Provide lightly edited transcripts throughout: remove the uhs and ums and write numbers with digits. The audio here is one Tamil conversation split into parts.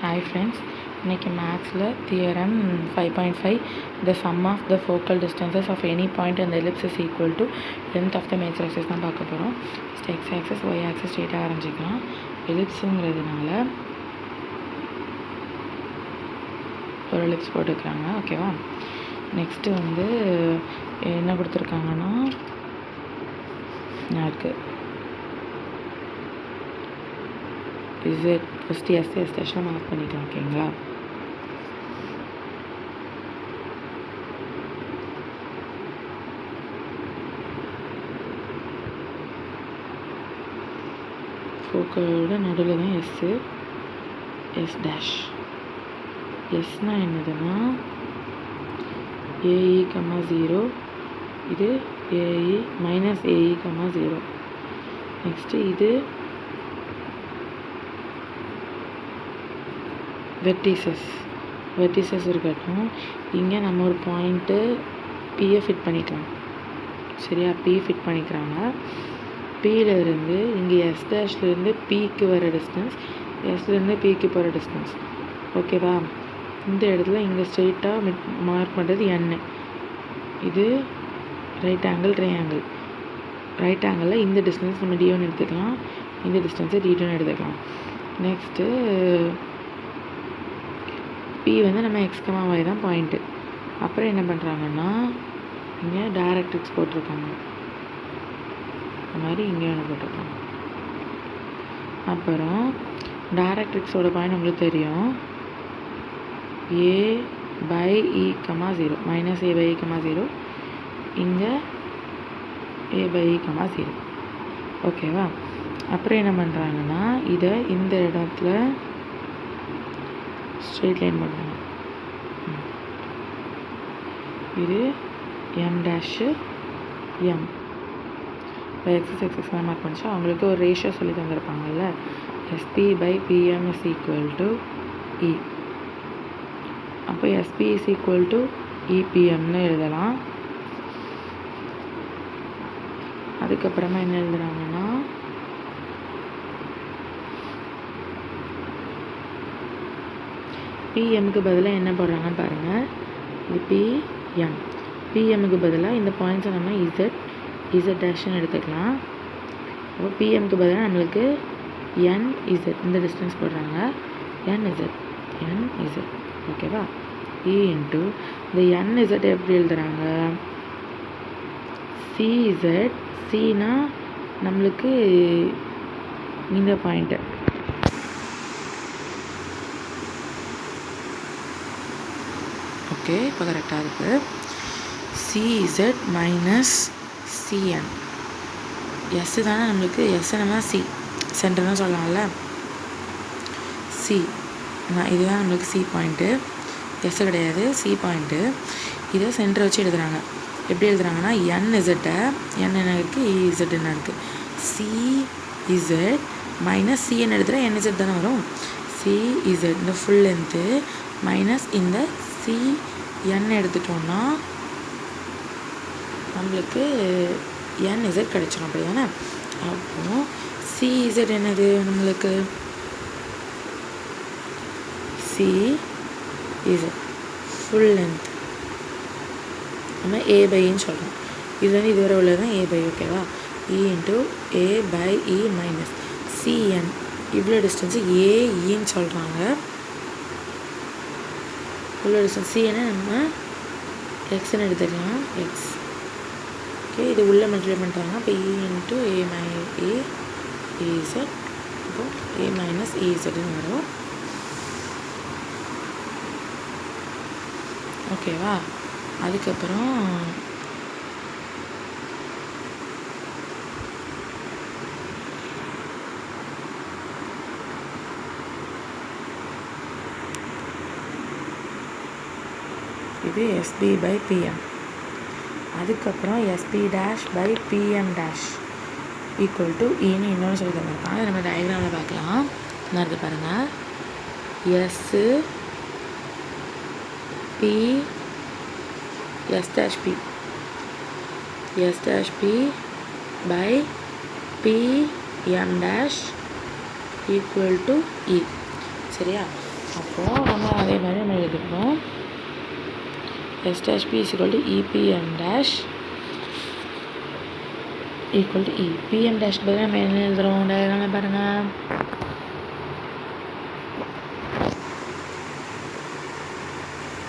Hi friends, இன்னைக்கு மேத்ஸில் theorem 5.5 the sum of the focal distances of any point in the ellipse is equal to length of the major axis தான் பார்க்க போகிறோம். x axis y axis ஸ்ட்ரெயிட்டாக ஆரம்பிச்சிக்கலாம். எலிப்ஸுங்கிறதுனால ஒரு எலிப்ஸ் போட்டுக்கிறாங்க, ஓகேவா. நெக்ஸ்ட்டு என்ன கொடுத்துருக்காங்கன்னா இருக்குது இசட் ஃபஸ்ட்டு எஸ் டேஷன் மார்க் பண்ணிக்கலாம், ஓகேங்களா. ஃபோக்கலோட நடுவில் தான் எஸ் டேஷ். எஸ்னால் என்னதுன்னா ஏஇ, 0, இது ஏஇ மைனஸ் ஏஇ, 0. நெக்ஸ்ட்டு இது வெர்டிசஸ் இருக்கட்டும். இங்கே நம்ம ஒரு பாயிண்ட்டு பியை ஃபிட் பண்ணிக்கலாம், சரியா. பி ஃபிட் பண்ணிக்கிறாங்க. பியிலேருந்து இங்கே எஸ் டேஷ்லேருந்து பிக்கு வர டிஸ்டன்ஸ், எஸ்லேருந்து பிக்கு போகிற டிஸ்டன்ஸ், ஓகேவா. இந்த இடத்துல இங்கே ஸ்ட்ரெயிட்டாக மார்க் பண்ணுறது என். இது ரைட் ஆங்கிள் ட்ரையாங்கிள். ரைட் ஆங்கிளில் இந்த டிஸ்டன்ஸ் நம்ம D1 எடுத்துக்கலாம், இந்த டிஸ்டன்ஸை D2 எடுத்துக்கலாம். நெக்ஸ்ட்டு பி நம்ம x, y தான் பாயிண்ட்டு. அப்புறம் என்ன பண்ணுறாங்கன்னா இங்கே டைரக்ட்ரிக்ஸ் போட்டிருக்காங்க, இந்த மாதிரி இங்கே ஒன்று போட்டிருக்காங்க. அப்புறம் டைரக்ட்ரிக்ஸோட பாயிண்ட் உங்களுக்கு தெரியும், a/e, 0 மைனஸ் a/e, 0, இங்கே a/e, 0, ஓகேவா. அப்புறம் என்ன பண்ணுறாங்கன்னா இதை இந்த இடத்துல ஸ்ட்ரெயிட் லைன் பண்ணுறாங்க. இது எம் டேஷு எம். இப்போ எக்ஸஸ் மார்க் பண்ணிச்சா அவங்களுக்கு ஒரு ரேஷியோ சொல்லி தந்திருப்பாங்கல்ல, SP/PM is equal to E. அப்போ SP is equal to EPMனு எழுதலாம். அதுக்கப்புறமா என்ன எழுதுறாங்கன்னா பிஎம்க்கு பதிலாக என்ன போடுறாங்கன்னு பாருங்கள். இது பிஎம். பிஎம்முக்கு பதிலாக இந்த பாயிண்ட்ஸை நம்ம இசட் டேஷ்னு எடுத்துக்கலாம். அப்போ பிஎம்க்கு பதிலாக நம்மளுக்கு NZ இந்த டிஸ்டன்ஸ் போடுறாங்க, NZ, ஓகேவா. E இன்ட்டு இந்த NZ எப்படி எழுதுறாங்க, CZ. சினா நம்மளுக்கு இந்த பாயிண்ட்டு, ஓகே. இப்போ கரெக்டாக இருக்குது. CZ minus CN. எஸ் தானே நம்மளுக்கு, எஸ் நம்ம சி சென்டர் தான் சொல்லலாம்ல. சி இதுதான் நம்மளுக்கு சி பாயிண்ட்டு, எஸ் கிடையாது, சி பாயிண்ட்டு. இதை சென்டர் வச்சு எழுதுகிறாங்க. எப்படி எழுதுகிறாங்கன்னா NZ என்ன இருக்குது, EZ என்ன இருக்குது. CZ மைனஸ் CN எடுத்துகிற NZ தானே வரும். CZ இந்த ஃபுல் லென்த்து மைனஸ் இந்த CN எடுத்துட்டோம்னா நம்மளுக்கு NZ கிடச்சிடும், அப்படி தானே. அப்போது CZ என்னது நம்மளுக்கு, CZ ஃபுல் லென்த் நம்ம A/E சொல்கிறோம். இது இதுவரை உள்ளது தான் A/E, ஓகேவா. E into A/E minus CN இவ்வளோ டிஸ்டன்ஸு AEன்னு சொல்கிறாங்க. இவ்வளோ டிஸ்டன்ஸ் CN நம்ம எக்ஸ்ன்னு எடுத்துக்கலாம், எக்ஸ், ஓகே. இது உள்ளே மல்டிப்ளை பண்ணுறாங்க. அப்போ E இன்ட்டு AZ, இப்போ A மைனஸ் EZன்னு வரும், ஓகேவா. அதுக்கப்புறம் இது SB/PM. அதுக்கப்புறம் SP'/PM' ஈக்குவல் டு ஈன்னு இன்னொன்று சொல்லி தந்திருக்காங்க. நம்ம டயக்ராமில் பார்க்கலாம். என்னது பாருங்கள், S P S'P by PM' equal to E, சரியா. அப்போது நம்ம அதே மாதிரி நம்ம எழுதிக்கணும். S dash P is equal to EPM dash equal to E. PM dash பதில் நம்ம என்ன எழுதுகிறோம்? டயக்ராமில் பாருங்கள்.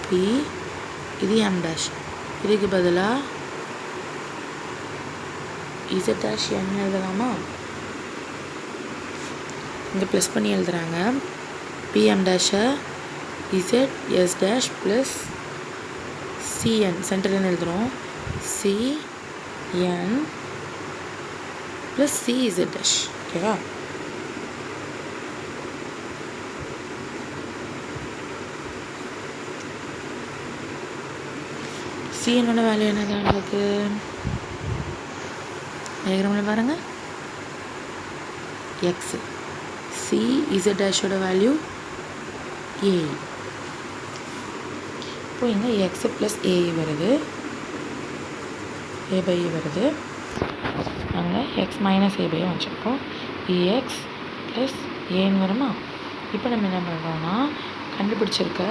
P இது M dash. இதுக்கு பதிலாக Z dash N எழுதலாமா? இங்கே ப்ளஸ் பண்ணி எழுதுகிறாங்க. PM dash-ஐ Z S dash plus CN சென்டர்னு எழுதுகிறோம். CN plus CZ dash. ஓகேவா? CN-ஓட வேல்யூ என்னது நம்மளுக்கு? டயக்ராமில் பாருங்கள். X. CZ dash-ஓட வேல்யூ A. இப்போ இங்கே X ப்ளஸ் A வருது. A by E வருது. நாங்கள் X மைனஸ் A by வச்சுருக்கோம். EX ப்ளஸ் ஏன்னு வருமா? இப்போ நம்ம என்ன பண்ணுறோம்னா கண்டுபிடிச்சிருக்க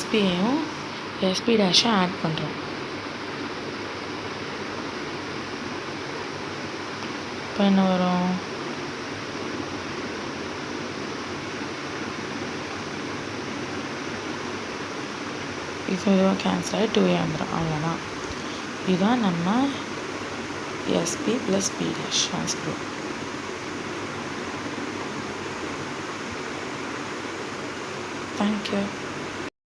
SPயையும் SP டேஷும் ஆட் பண்ணுறோம். இப்போ என்ன வரும்? இதுவும் கேன்சல் ஆகி 2A வந்துடும். அவ்வளோதான். இதுதான் நம்ம SP plus P dash transfer. Thank you.